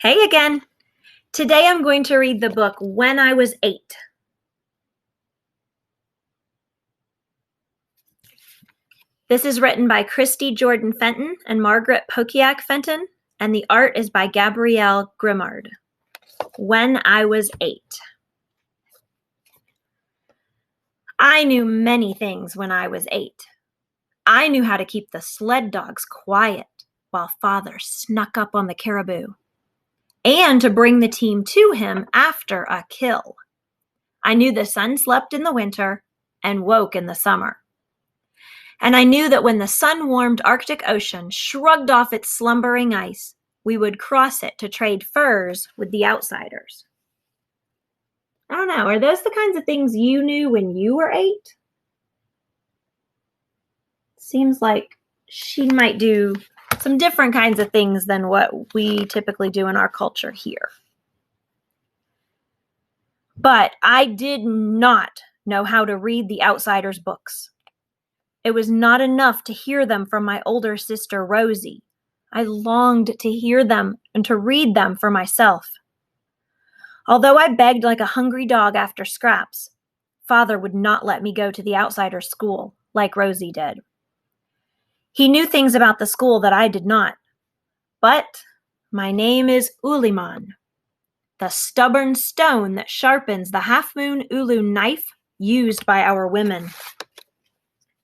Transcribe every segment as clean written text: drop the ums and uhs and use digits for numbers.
Hey again. Today I'm going to read the book When I Was 8. This is written by Christy Jordan Fenton and Margaret Pokiak Fenton, and the art is by Gabrielle Grimard. When I Was 8. I knew many things when I was 8. I knew how to keep the sled dogs quiet while Father snuck up on the caribou, and to bring the team to him after a kill. I knew the sun slept in the winter and woke in the summer. And I knew that when the sun-warmed Arctic Ocean shrugged off its slumbering ice, we would cross it to trade furs with the outsiders. I don't know, are those the kinds of things you knew when you were 8? Seems like she might do some different kinds of things than what we typically do in our culture here. But I did not know how to read the outsiders' books. It was not enough to hear them from my older sister, Rosie. I longed to hear them and to read them for myself. Although I begged like a hungry dog after scraps, Father would not let me go to the outsider's school like Rosie did. He knew things about the school that I did not. But my name is Uliman, the stubborn stone that sharpens the half-moon ulu knife used by our women.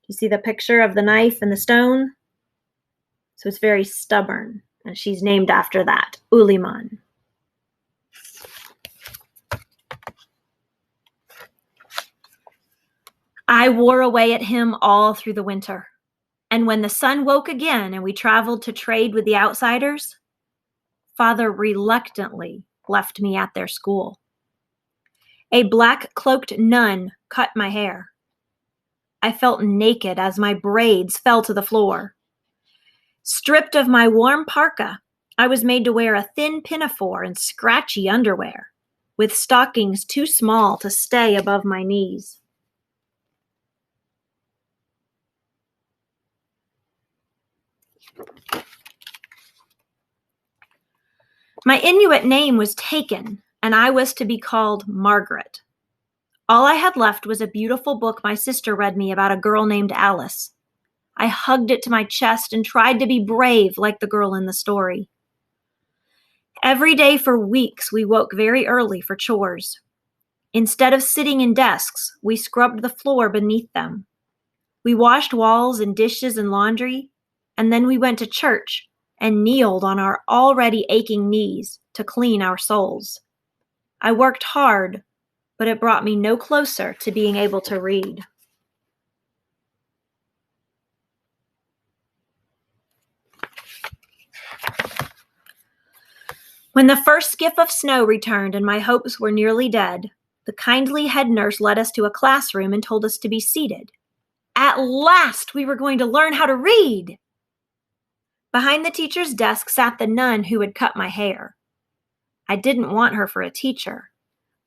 You see the picture of the knife and the stone? So it's very stubborn, and she's named after that, Uliman. I wore away at him all through the winter, and when the sun woke again and we traveled to trade with the outsiders, Father reluctantly left me at their school. A black-cloaked nun cut my hair. I felt naked as my braids fell to the floor. Stripped of my warm parka, I was made to wear a thin pinafore and scratchy underwear, with stockings too small to stay above my knees. My Inuit name was taken, and I was to be called Margaret. All I had left was a beautiful book my sister read me about a girl named Alice. I hugged it to my chest and tried to be brave like the girl in the story. Every day for weeks, we woke very early for chores. Instead of sitting in desks, we scrubbed the floor beneath them. We washed walls and dishes and laundry, and then we went to church and kneeled on our already aching knees to clean our souls. I worked hard, but it brought me no closer to being able to read. When the first skiff of snow returned and my hopes were nearly dead, the kindly head nurse led us to a classroom and told us to be seated. At last, we were going to learn how to read! Behind the teacher's desk sat the nun who had cut my hair. I didn't want her for a teacher,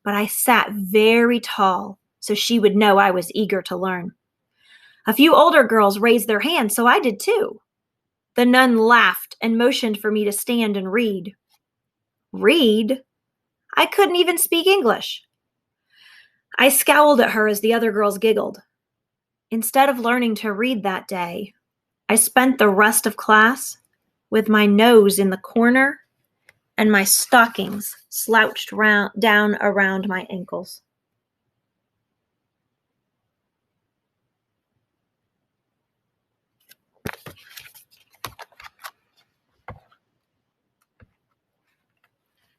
but I sat very tall so she would know I was eager to learn. A few older girls raised their hands, so I did too. The nun laughed and motioned for me to stand and read. Read? I couldn't even speak English. I scowled at her as the other girls giggled. Instead of learning to read that day, I spent the rest of class with my nose in the corner and my stockings slouched down around my ankles.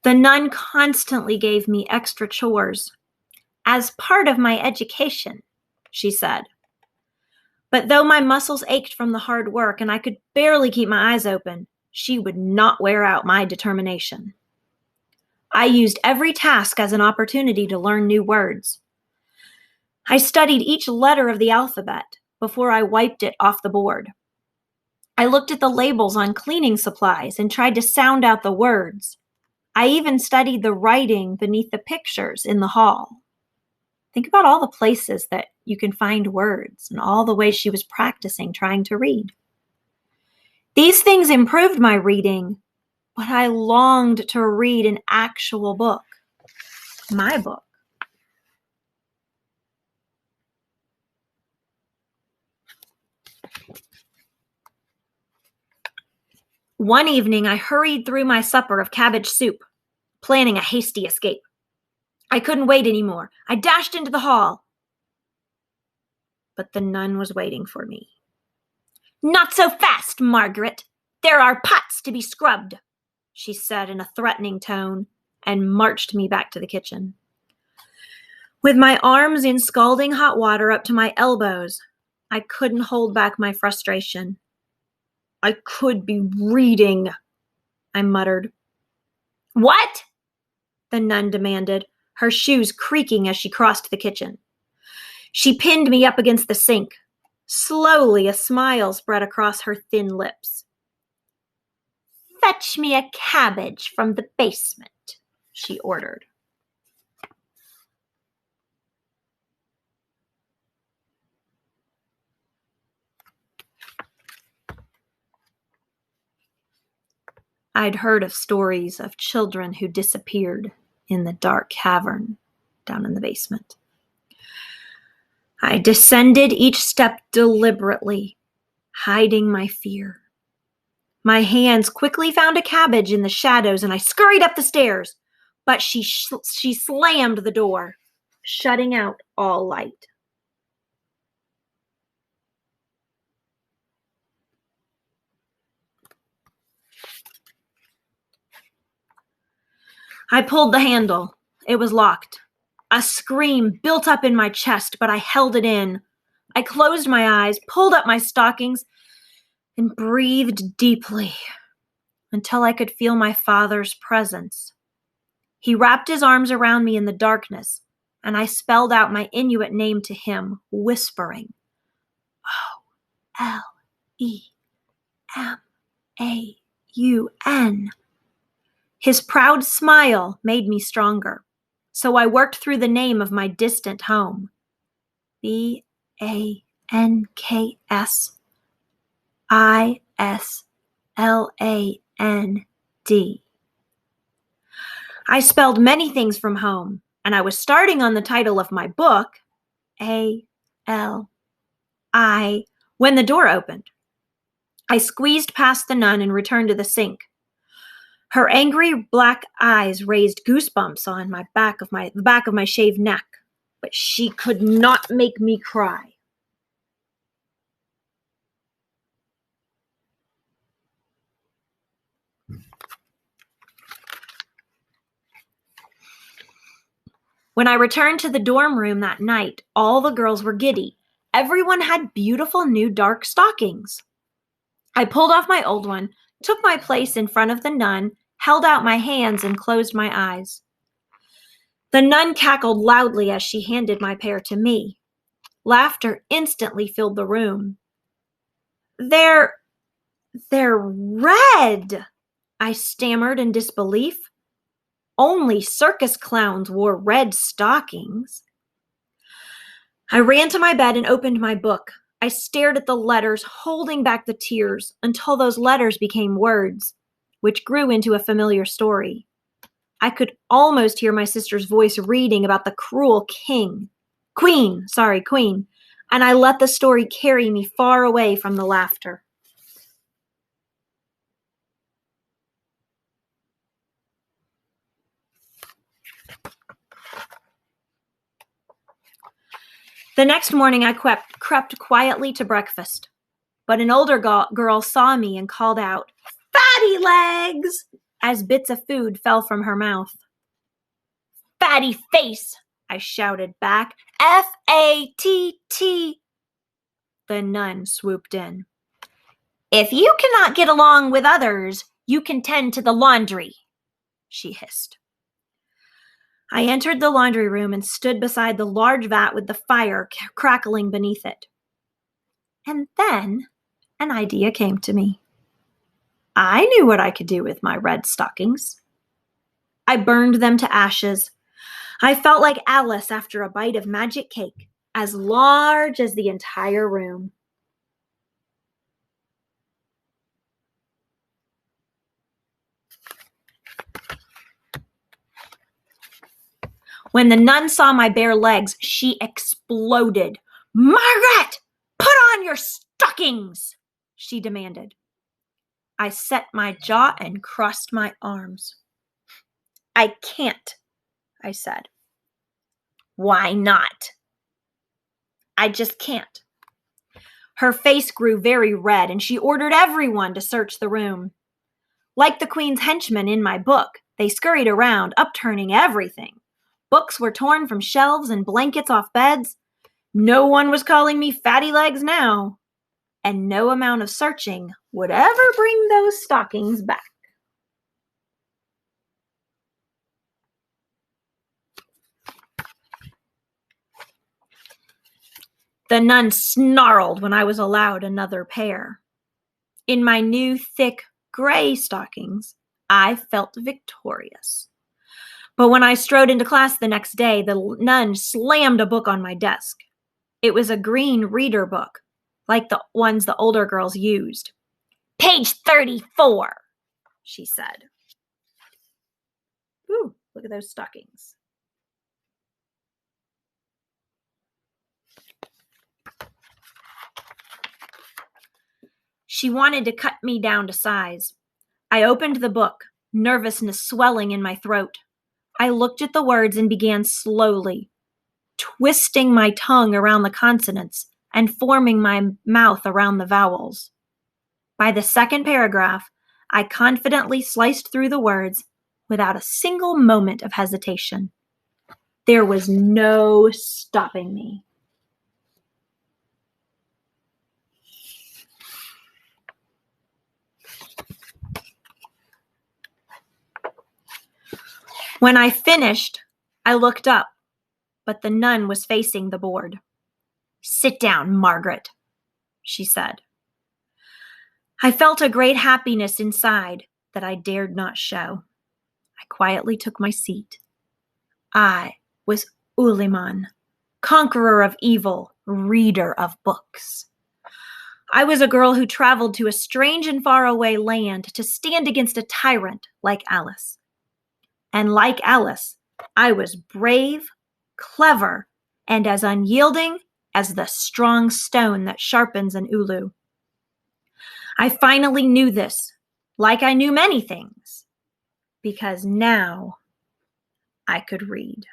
The nun constantly gave me extra chores. As part of my education, she said. But though my muscles ached from the hard work and I could barely keep my eyes open, she would not wear out my determination. I used every task as an opportunity to learn new words. I studied each letter of the alphabet before I wiped it off the board. I looked at the labels on cleaning supplies and tried to sound out the words. I even studied the writing beneath the pictures in the hall. Think about all the places that you can find words and all the ways she was practicing trying to read. These things improved my reading, but I longed to read an actual book. My book. One evening, I hurried through my supper of cabbage soup, planning a hasty escape. I couldn't wait anymore. I dashed into the hall. But the nun was waiting for me. "Not so fast, Margaret. There are pots to be scrubbed," she said in a threatening tone, and marched me back to the kitchen. With my arms in scalding hot water up to my elbows, I couldn't hold back my frustration. "I could be reading," I muttered. "What?" the nun demanded, her shoes creaking as she crossed the kitchen. She pinned me up against the sink. Slowly, a smile spread across her thin lips. "Fetch me a cabbage from the basement," she ordered. I'd heard of stories of children who disappeared in the dark cavern down in the basement. I descended each step deliberately, hiding my fear. My hands quickly found a cabbage in the shadows, and I scurried up the stairs, but she slammed the door, shutting out all light. I pulled the handle. It was locked. A scream built up in my chest, but I held it in. I closed my eyes, pulled up my stockings, and breathed deeply until I could feel my father's presence. He wrapped his arms around me in the darkness, and I spelled out my Inuit name to him, whispering, Olemaun. His proud smile made me stronger, so I worked through the name of my distant home. Bankisland. I spelled many things from home, and I was starting on the title of my book, A-L-I, when the door opened. I squeezed past the nun and returned to the sink. Her angry black eyes raised goosebumps on the back of my shaved neck, but she could not make me cry. When I returned to the dorm room that night, all the girls were giddy. Everyone had beautiful new dark stockings. I pulled off my old one, took my place in front of the nun, held out my hands, and closed my eyes. The nun cackled loudly as she handed my pair to me. Laughter instantly filled the room. They're red, I stammered in disbelief. Only circus clowns wore red stockings. I ran to my bed and opened my book. I stared at the letters, holding back the tears, until those letters became words, which grew into a familiar story. I could almost hear my sister's voice reading about the cruel queen, and I let the story carry me far away from the laughter. The next morning, I crept quietly to breakfast, but an older girl saw me and called out, "Fatty legs!" as bits of food fell from her mouth. "Fatty face!" I shouted back. "F-A-T-T!" The nun swooped in. "If you cannot get along with others, you can tend to the laundry," she hissed. I entered the laundry room and stood beside the large vat with the fire crackling beneath it. And then an idea came to me. I knew what I could do with my red stockings. I burned them to ashes. I felt like Alice after a bite of magic cake, as large as the entire room. When the nun saw my bare legs, she exploded. "Margaret, put on your stockings!" she demanded. I set my jaw and crossed my arms. "I can't," I said. "Why not?" "I just can't." Her face grew very red, and she ordered everyone to search the room. Like the Queen's henchmen in my book, they scurried around, upturning everything. Books were torn from shelves and blankets off beds. No one was calling me fatty legs now, and no amount of searching would ever bring those stockings back. The nun snarled when I was allowed another pair. In my new, thick, gray stockings, I felt victorious. But when I strode into class the next day, the nun slammed a book on my desk. It was a green reader book, like the ones the older girls used. "Page 34, she said. Ooh, look at those stockings. She wanted to cut me down to size. I opened the book, nervousness swelling in my throat. I looked at the words and began slowly, twisting my tongue around the consonants and forming my mouth around the vowels. By the second paragraph, I confidently sliced through the words without a single moment of hesitation. There was no stopping me. When I finished, I looked up, but the nun was facing the board. "Sit down, Margaret," she said. I felt a great happiness inside that I dared not show. I quietly took my seat. I was Uliman, conqueror of evil, reader of books. I was a girl who traveled to a strange and faraway land to stand against a tyrant like Alice. And like Alice, I was brave, clever, and as unyielding as the strong stone that sharpens an ulu. I finally knew this, like I knew many things, because now I could read.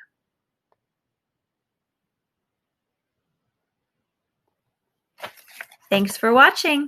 Thanks for watching.